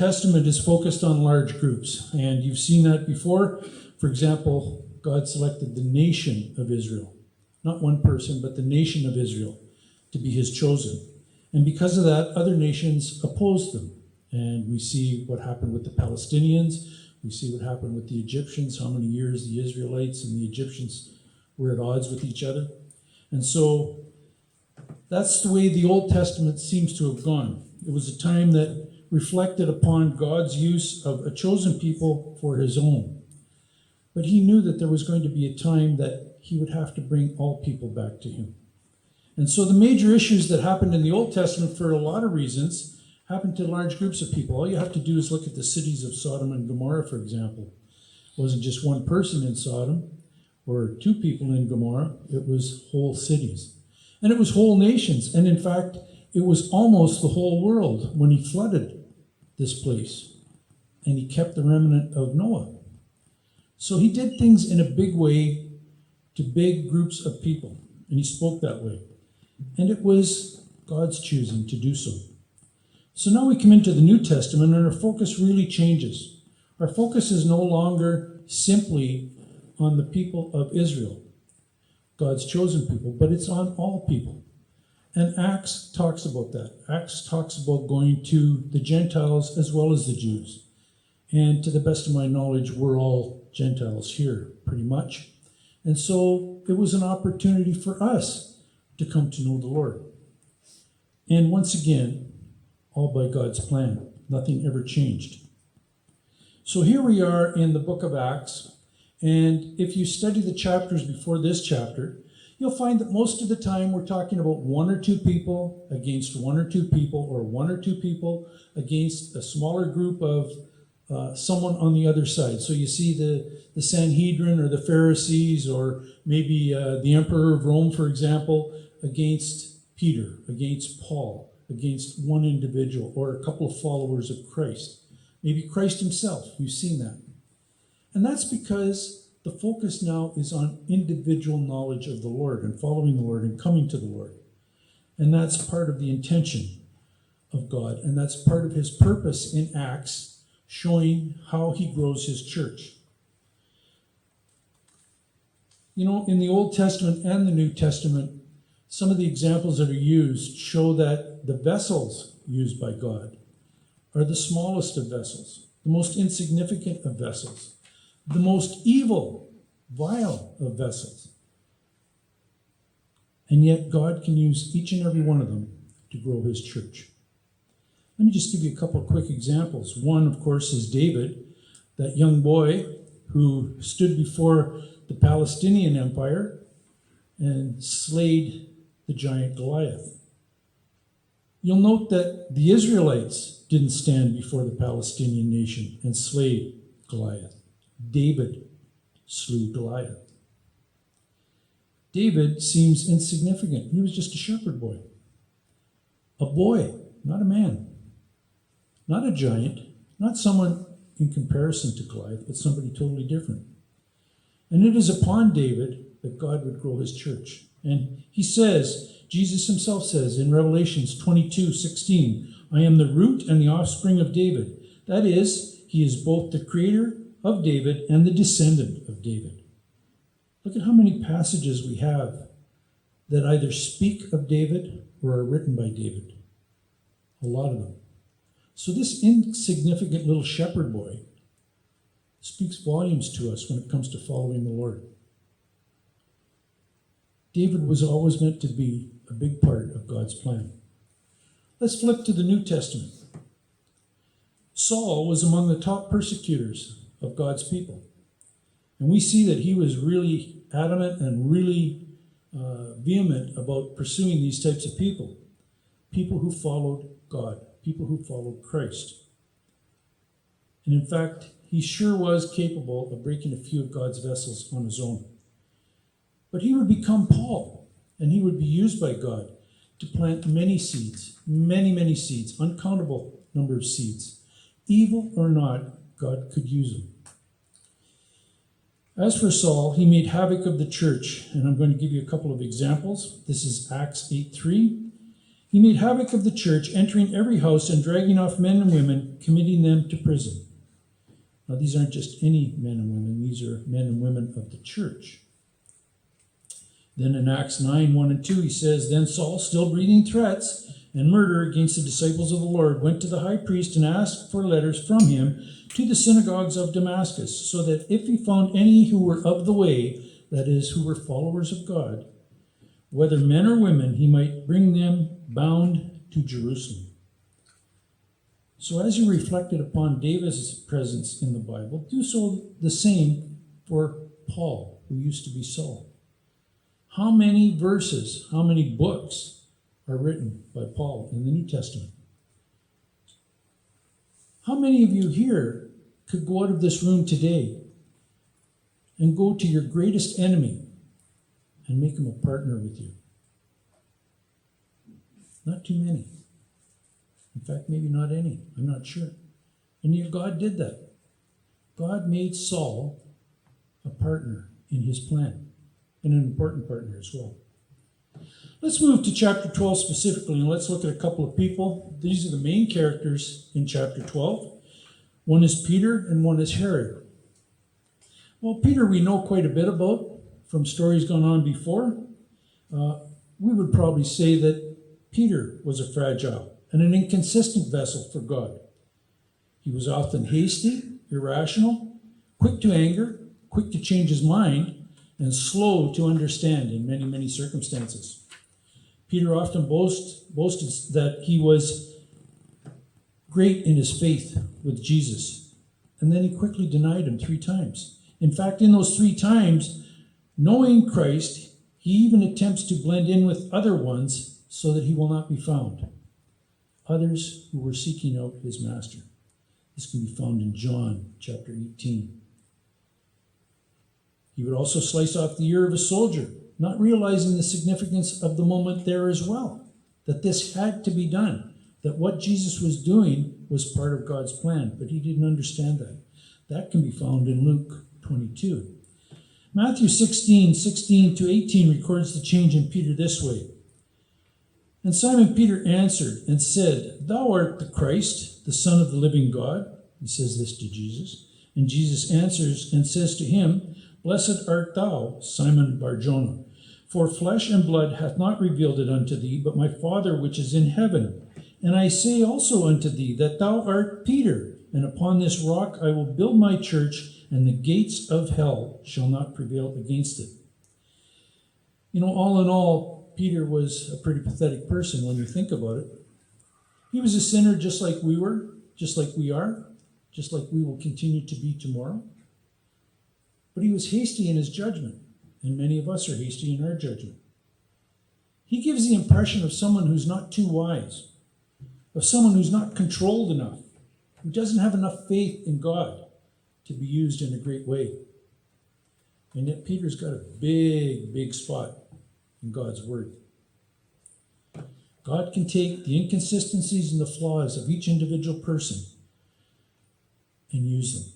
Testament is focused on large groups, and you've seen that before. For example, God selected the nation of Israel, not one person, but the nation of Israel, to be his chosen. And because of that, other nations opposed them. And we see what happened with the Palestinians. We see what happened with the Egyptians, how many years the Israelites and the Egyptians were at odds with each other. And so that's the way the Old Testament seems to have gone. It was a time that reflected upon God's use of a chosen people for his own. But he knew that there was going to be a time that he would have to bring all people back to him. And so the major issues that happened in the Old Testament, for a lot of reasons, happened to large groups of people. All you have to do is look at the cities of Sodom and Gomorrah, for example. It wasn't just one person in Sodom or two people in Gomorrah. It was whole cities. And it was whole nations. And in fact, it was almost the whole world when he flooded this place. And he kept the remnant of Noah. So he did things in a big way to big groups of people. And he spoke that way. And it was God's choosing to do so. So now we come into the New Testament and our focus really changes. Our focus is no longer simply on the people of Israel, God's chosen people, but it's on all people. And Acts talks about that. Acts talks about going to the Gentiles as well as the Jews. And to the best of my knowledge, we're all Gentiles here, pretty much. And so it was an opportunity for us to come to know the Lord. And once again, all by God's plan. Nothing ever changed. So here we are in the book of Acts, and if you study the chapters before this chapter, you'll find that most of the time we're talking about one or two people against one or two people, or one or two people against a smaller group of someone on the other side. So you see the Sanhedrin or the Pharisees, or maybe the Emperor of Rome, for example, against Peter, against Paul, against one individual, or a couple of followers of Christ. Maybe Christ himself. You've seen that. And that's because the focus now is on individual knowledge of the Lord and following the Lord and coming to the Lord. And that's part of the intention of God. And that's part of his purpose in Acts, showing how he grows his church. You know, in the Old Testament and the New Testament, some of the examples that are used show that the vessels used by God are the smallest of vessels, the most insignificant of vessels, the most evil, vile of vessels. And yet God can use each and every one of them to grow his church. Let me just give you a couple of quick examples. One, of course, is David, that young boy who stood before the Palestinian Empire and slayed the giant Goliath. You'll note that the Israelites didn't stand before the Palestinian nation and slay Goliath. David slew Goliath. David seems insignificant. He was just a shepherd boy. A boy, not a man. Not a giant, not someone in comparison to Goliath, but somebody totally different. And it is upon David that God would grow his church. And he says, Jesus himself says in Revelations 22:16, I am the root and the offspring of David. That is, he is both the creator of David and the descendant of David. Look at how many passages we have that either speak of David or are written by David. A lot of them. So this insignificant little shepherd boy speaks volumes to us when it comes to following the Lord. David was always meant to be a big part of God's plan. Let's flip to the New Testament. Saul was among the top persecutors of God's people. And we see that he was really adamant and really vehement about pursuing these types of people. People who followed God. People who followed Christ. And in fact, he sure was capable of breaking a few of God's vessels on his own. But he would become Paul, and he would be used by God to plant many seeds, many seeds, uncountable number of seeds. Evil or not, God could use him. As for Saul, he made havoc of the church, and I'm going to give you a couple of examples. This is Acts 8:3. He made havoc of the church, entering every house and dragging off men and women, committing them to prison. Now, these aren't just any men and women. These are men and women of the church. Then in Acts 9, 1 and 2, he says, Then Saul, still breathing threats and murder against the disciples of the Lord, went to the high priest and asked for letters from him to the synagogues of Damascus, so that if he found any who were of the way, that is, who were followers of God, whether men or women, he might bring them bound to Jerusalem. So as you reflected upon David's presence in the Bible, do so the same for Paul, who used to be Saul. How many verses, how many books are written by Paul in the New Testament? How many of you here could go out of this room today and go to your greatest enemy and make him a partner with you? Not too many. In fact, maybe not any. I'm not sure. And yet God did that. God made Saul a partner in his plan, and an important partner as well. Let's move to chapter 12 specifically, and let's look at a couple of people. These are the main characters in chapter 12. One is Peter and one is Herod. Well, Peter we know quite a bit about from stories gone on before. We would probably say that Peter was a fragile and an inconsistent vessel for God. He was often hasty, irrational, quick to anger, quick to change his mind, and slow to understand in many, many circumstances. Peter often boasted that he was great in his faith with Jesus, and then he quickly denied him 3 times. In fact, in those 3 times, knowing Christ, he even attempts to blend in with other ones so that he will not be found. Others who were seeking out his master. This can be found in John chapter 18. He would also slice off the ear of a soldier, not realizing the significance of the moment there as well, that this had to be done, that what Jesus was doing was part of God's plan, but he didn't understand that. That can be found in Luke 22. Matthew 16 to 18 records the change in Peter this way. And Simon Peter answered and said, Thou art the Christ, the Son of the living God. He says this to Jesus. And Jesus answers and says to him, Blessed art thou, Simon Bar-Jonah, for flesh and blood hath not revealed it unto thee, but my Father which is in heaven. And I say also unto thee that thou art Peter, and upon this rock I will build my church, and the gates of hell shall not prevail against it. You know, all in all, Peter was a pretty pathetic person when you think about it. He was a sinner just like we were, just like we are, just like we will continue to be tomorrow. But he was hasty in his judgment, and many of us are hasty in our judgment. He gives the impression of someone who's not too wise, of someone who's not controlled enough, who doesn't have enough faith in God to be used in a great way. And yet Peter's got a big, big spot in God's word. God can take the inconsistencies and the flaws of each individual person and use them.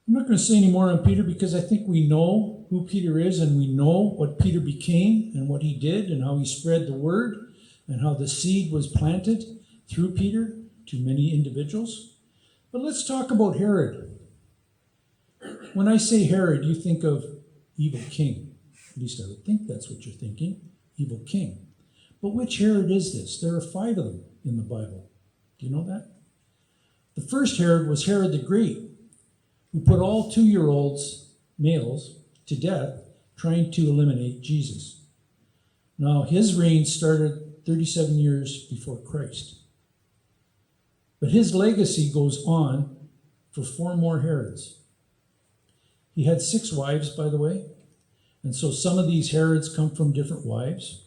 I'm not going to say any more on Peter because I think we know who Peter is and we know what Peter became and what he did and how he spread the word and how the seed was planted through Peter to many individuals. But let's talk about Herod. When I say Herod, you think of evil king. At least I would think that's what you're thinking, evil king. But which Herod is this? There are 5 of them in the Bible. Do you know that? The first Herod was Herod the Great, who put all 2-year-olds, males, to death, trying to eliminate Jesus. Now, his reign started 37 years before Christ. But his legacy goes on for 4 more Herods. He had 6 wives, by the way. And so some of these Herods come from different wives,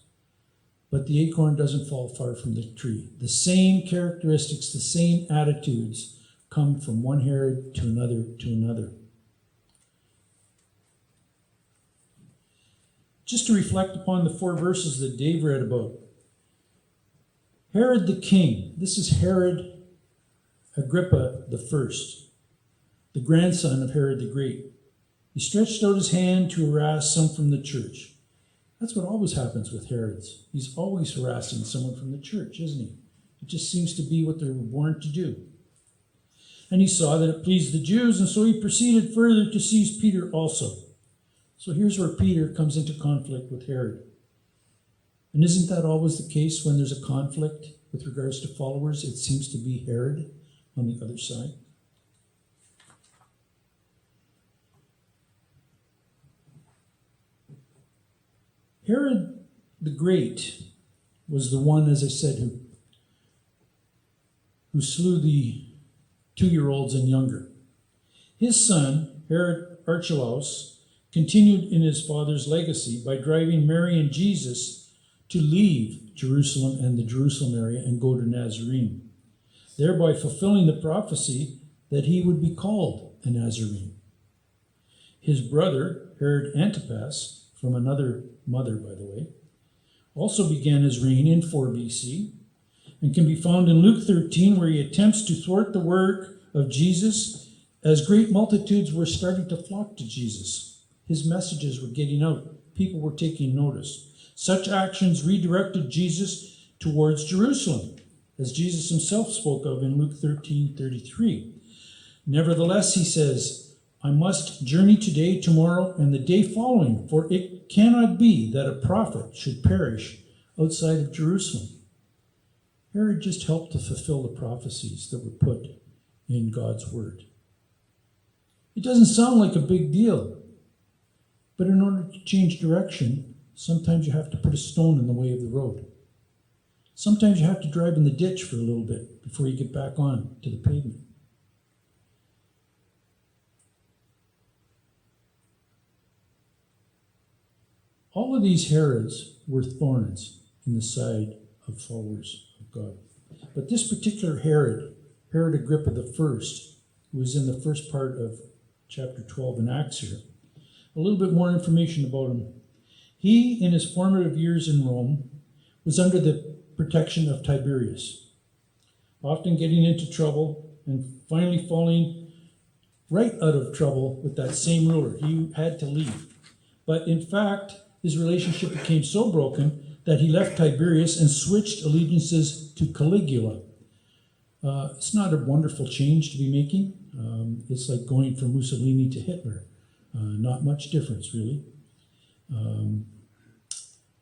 but the acorn doesn't fall far from the tree. The same characteristics, the same attitudes come from one Herod to another to another. Just to reflect upon the 4 verses that Dave read about. Herod the king, this is Herod Agrippa the first, the grandson of Herod the Great. He stretched out his hand to harass some from the church. That's what always happens with Herods. He's always harassing someone from the church, isn't he? It just seems to be what they were born to do. And he saw that it pleased the Jews, and so he proceeded further to seize Peter also. So here's where Peter comes into conflict with Herod. And isn't that always the case when there's a conflict with regards to followers? It seems to be Herod on the other side. Herod the Great was the one, as I said, who slew the 2-year-olds and younger. His son, Herod Archelaus, continued in his father's legacy by driving Mary and Jesus to leave Jerusalem and the Jerusalem area and go to Nazarene, thereby fulfilling the prophecy that he would be called a Nazarene. His brother, Herod Antipas, from another mother, by the way, also began his reign in 4 BC and can be found in Luke 13, where he attempts to thwart the work of Jesus as great multitudes were starting to flock to Jesus. His messages were getting out. People were taking notice. Such actions redirected Jesus towards Jerusalem, as Jesus himself spoke of in Luke 13:33. Nevertheless, he says, I must journey today, tomorrow, and the day following, for it cannot be that a prophet should perish outside of Jerusalem. Herod just helped to fulfill the prophecies that were put in God's word. It doesn't sound like a big deal, but in order to change direction, sometimes you have to put a stone in the way of the road. Sometimes you have to drive in the ditch for a little bit before you get back on to the pavement. All of these Herods were thorns in the side of followers of God. But this particular Herod, Herod Agrippa I, who was in the first part of chapter 12 in Acts here, a little bit more information about him. He, in his formative years in Rome, was under the protection of Tiberius, often getting into trouble and finally falling right out of trouble with that same ruler. He had to leave. But in fact, his relationship became so broken that he left Tiberius and switched allegiances to Caligula. It's not a wonderful change to be making. It's like going from Mussolini to Hitler. Not much difference, really. And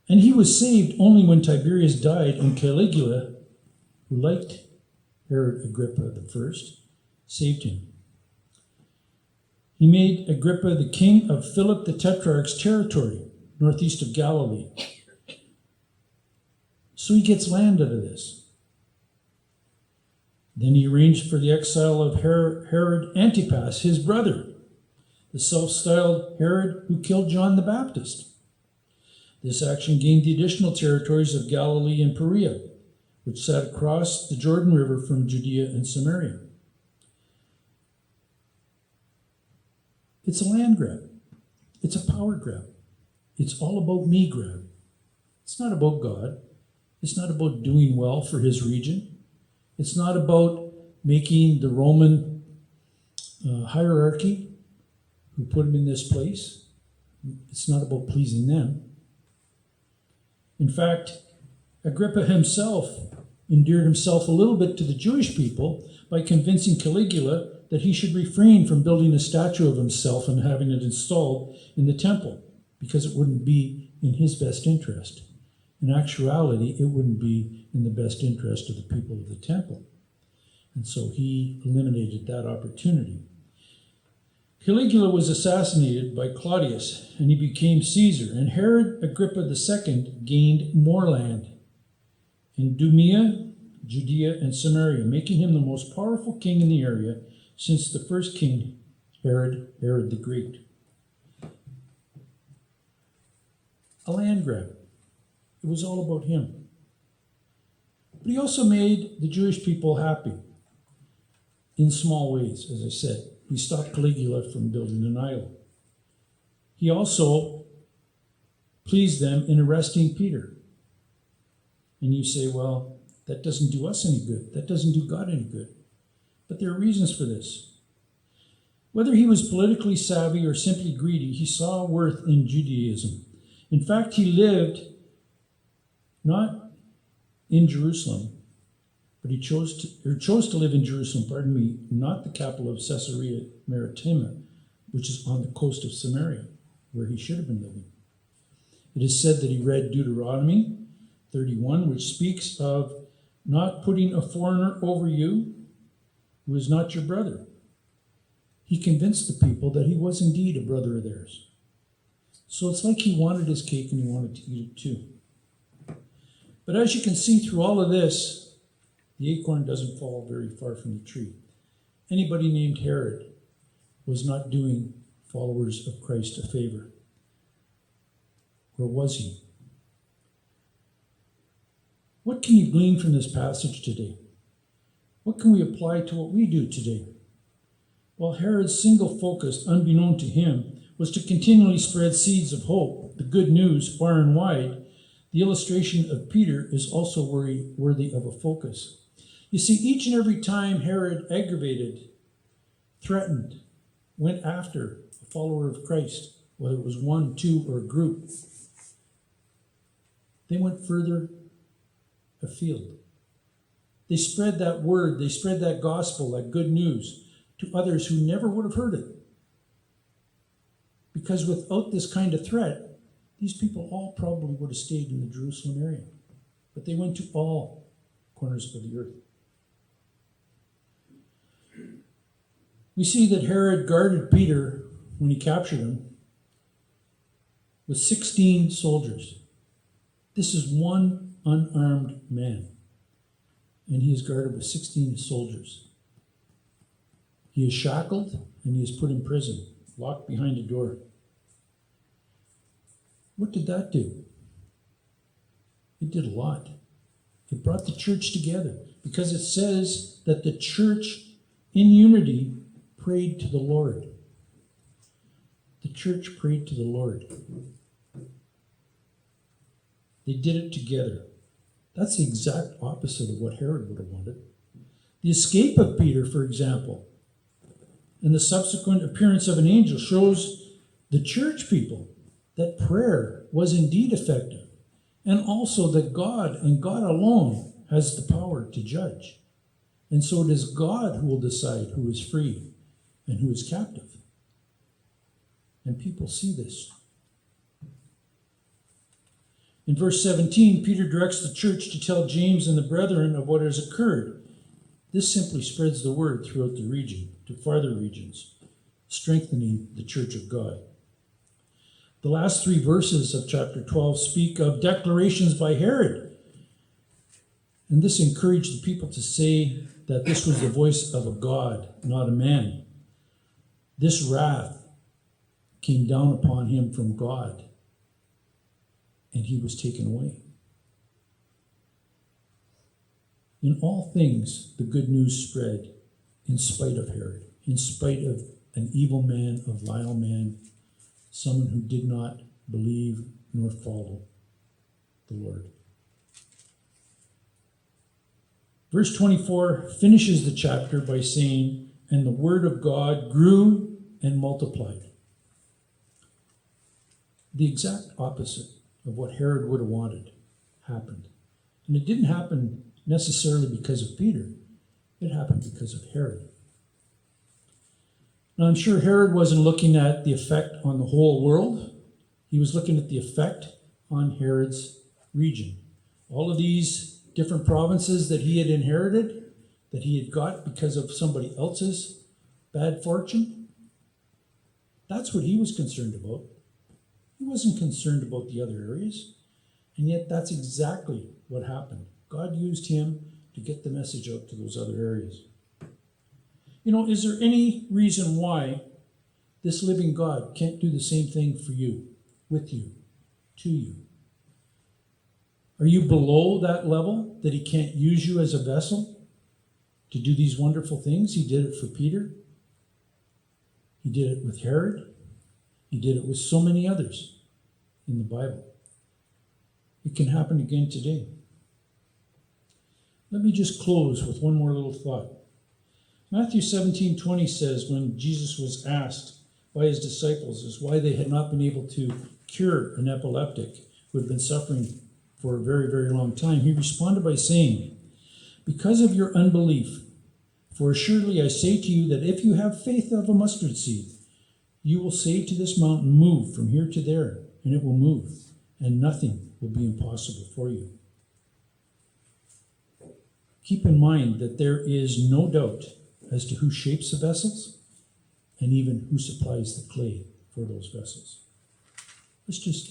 he was saved only when Tiberius died, and Caligula, who liked Herod Agrippa I, saved him. He made Agrippa the king of Philip the Tetrarch's territory, northeast of Galilee. So he gets land out of this. Then he arranged for the exile of Herod Antipas, his brother, the self-styled Herod who killed John the Baptist. This action gained the additional territories of Galilee and Perea, which sat across the Jordan River from Judea and Samaria. It's a land grab. It's a power grab. It's all about me grab. It's not about God. It's not about doing well for his region. It's not about making the Roman hierarchy who put him in this place. It's not about pleasing them. In fact, Agrippa himself endeared himself a little bit to the Jewish people by convincing Caligula that he should refrain from building a statue of himself and having it installed in the temple, because it wouldn't be in his best interest. In actuality, it wouldn't be in the best interest of the people of the temple. And so he eliminated that opportunity. Caligula was assassinated by Claudius, and he became Caesar, and Herod Agrippa II gained more land in Idumea, Judea, and Samaria, making him the most powerful king in the area since the first king, Herod the Great. A land grab. It was all about him. But he also made the Jewish people happy in small ways, as I said. He stopped Caligula from building an idol. He also pleased them in arresting Peter. And you say, well, that doesn't do us any good. That doesn't do God any good. But there are reasons for this. Whether he was politically savvy or simply greedy, he saw worth in Judaism. In fact, he lived not in Jerusalem, but he chose to live in Jerusalem, not the capital of Caesarea Maritima, which is on the coast of Samaria, where he should have been living. It is said that he read Deuteronomy 31, which speaks of not putting a foreigner over you who is not your brother. He convinced the people that he was indeed a brother of theirs. So it's like he wanted his cake and he wanted to eat it too. But as you can see through all of this, the acorn doesn't fall very far from the tree. Anybody named Herod was not doing followers of Christ a favor. Or was he? What can you glean from this passage today? What can we apply to what we do today? Well, Herod's single focus, unbeknown to him, was to continually spread seeds of hope, the good news far and wide. The illustration of Peter is also worthy of a focus. You see, each and every time Herod aggravated, threatened, went after a follower of Christ, whether it was one, two, or a group, they went further afield. They spread that word, they spread that gospel, that good news to others who never would have heard it. Because without this kind of threat, these people all probably would have stayed in the Jerusalem area. But they went to all corners of the earth. We see that Herod guarded Peter when he captured him with 16 soldiers. This is one unarmed man, and he is guarded with 16 soldiers. He is shackled and he is put in prison, locked behind a door. What did that do? It did a lot. It brought the church together because it says that the church in unity prayed to the Lord. The church prayed to the Lord. They did it together. That's the exact opposite of what Herod would have wanted. The escape of Peter, for example, and the subsequent appearance of an angel shows the church people that prayer was indeed effective, and also that God and God alone has the power to judge. And so it is God who will decide who is free and who is captive. And people see this. In verse 17, Peter directs the church to tell James and the brethren of what has occurred. This simply spreads the word throughout the region, to farther regions, strengthening the church of God. The last 3 verses of chapter 12 speak of declarations by Herod. And this encouraged the people to say that this was the voice of a God, not a man. This wrath came down upon him from God, and he was taken away. In all things, the good news spread in spite of Herod, in spite of an evil man, a vile man, someone who did not believe nor follow the Lord. Verse 24 finishes the chapter by saying, "And the word of God grew and multiplied." The exact opposite of what Herod would have wanted happened. And it didn't happen necessarily because of Peter. It happened because of Herod. Now, I'm sure Herod wasn't looking at the effect on the whole world. He was looking at the effect on Herod's region. All of these different provinces that he had inherited, that he had got because of somebody else's bad fortune, that's what he was concerned about. He wasn't concerned about the other areas. And yet that's exactly what happened. God used him to get the message out to those other areas. You know, is there any reason why this living God can't do the same thing for you, with you, to you? Are you below that level that he can't use you as a vessel to do these wonderful things? He did it for Peter. He did it with Herod. He did it with so many others in the Bible. It can happen again today. Let me just close with one more little thought. Matthew 17:20 says, when Jesus was asked by his disciples as why they had not been able to cure an epileptic who had been suffering for a very, very long time, he responded by saying, "Because of your unbelief, for assuredly I say to you that if you have faith of a mustard seed, you will say to this mountain, 'Move from here to there,' and it will move, and nothing will be impossible for you." Keep in mind that there is no doubt as to who shapes the vessels and even who supplies the clay for those vessels. Let's just